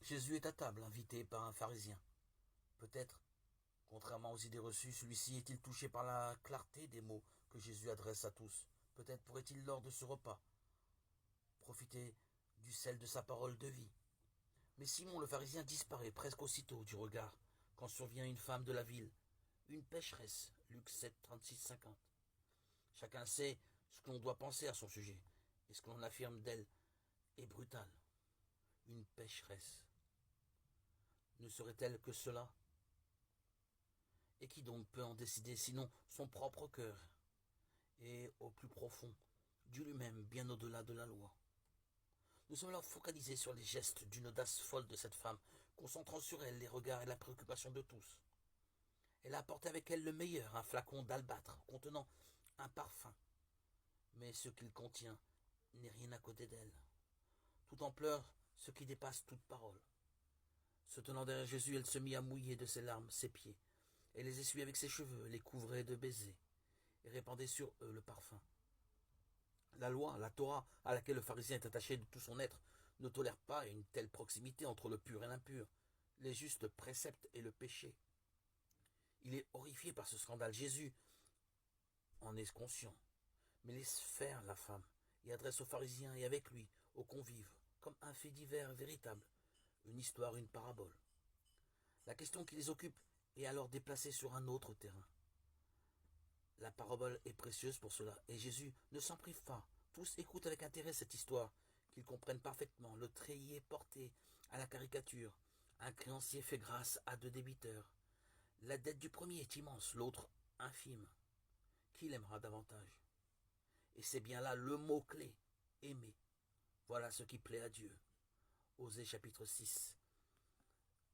Jésus est à table, invité par un pharisien. Peut-être, contrairement aux idées reçues, celui-ci est-il touché par la clarté des mots que Jésus adresse à tous. Peut-être pourrait-il, lors de ce repas, profiter du sel de sa parole de vie. Mais Simon le pharisien disparaît presque aussitôt du regard quand survient une femme de la ville, une pécheresse. Luc 7, 36, 50. Chacun sait ce que l'on doit penser à son sujet, et ce que l'on affirme d'elle est brutal. Une pécheresse. Ne serait-elle que cela? Et qui donc peut en décider sinon son propre cœur, et au plus profond, Dieu lui-même, bien au-delà de la loi? Nous sommes alors focalisés sur les gestes d'une audace folle de cette femme, concentrant sur elle les regards et la préoccupation de tous. Elle a apporté avec elle le meilleur, un flacon d'albâtre contenant un parfum. Mais ce qu'il contient n'est rien à côté d'elle. Tout en pleure ce qui dépasse toute parole. Se tenant derrière Jésus, elle se mit à mouiller de ses larmes ses pieds. Elle les essuyait avec ses cheveux, les couvrait de baisers, et répandait sur eux le parfum. La loi, la Torah, à laquelle le pharisien est attaché de tout son être, ne tolère pas une telle proximité entre le pur et l'impur, les justes préceptes et le péché. Il est horrifié par ce scandale. Jésus en est conscient, mais laisse faire la femme, et adresse aux pharisiens et avec lui, aux convives, comme un fait divers véritable, une histoire, une parabole. La question qui les occupe est alors déplacée sur un autre terrain. La parabole est précieuse pour cela, et Jésus ne s'en prive pas. Tous écoutent avec intérêt cette histoire, qu'ils comprennent parfaitement. Le treillis est porté à la caricature. Un créancier fait grâce à deux débiteurs. La dette du premier est immense, l'autre infime. Qui l'aimera davantage? Et c'est bien là le mot-clé, aimer. Voilà ce qui plaît à Dieu. Osée chapitre 6,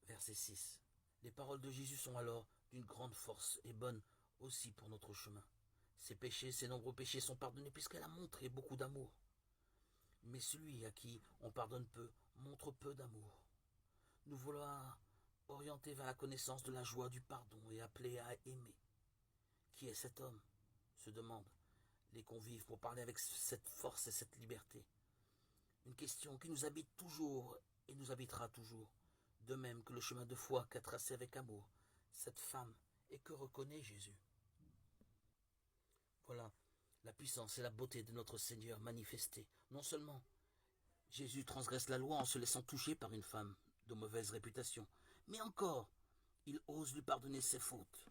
verset 6. Les paroles de Jésus sont alors d'une grande force et bonnes aussi pour notre chemin. Ses péchés, ses nombreux péchés sont pardonnés puisqu'elle a montré beaucoup d'amour. Mais celui à qui on pardonne peu montre peu d'amour. Nous voilà orientés vers la connaissance de la joie du pardon et appelés à aimer. Qui est cet homme? Se demandent les convives pour parler avec cette force et cette liberté. Une question qui nous habite toujours et nous habitera toujours, de même que le chemin de foi qu'a tracé avec amour cette femme et que reconnaît Jésus. Voilà la puissance et la beauté de notre Seigneur manifestée. Non seulement Jésus transgresse la loi en se laissant toucher par une femme de mauvaise réputation, mais encore, il ose lui pardonner ses fautes.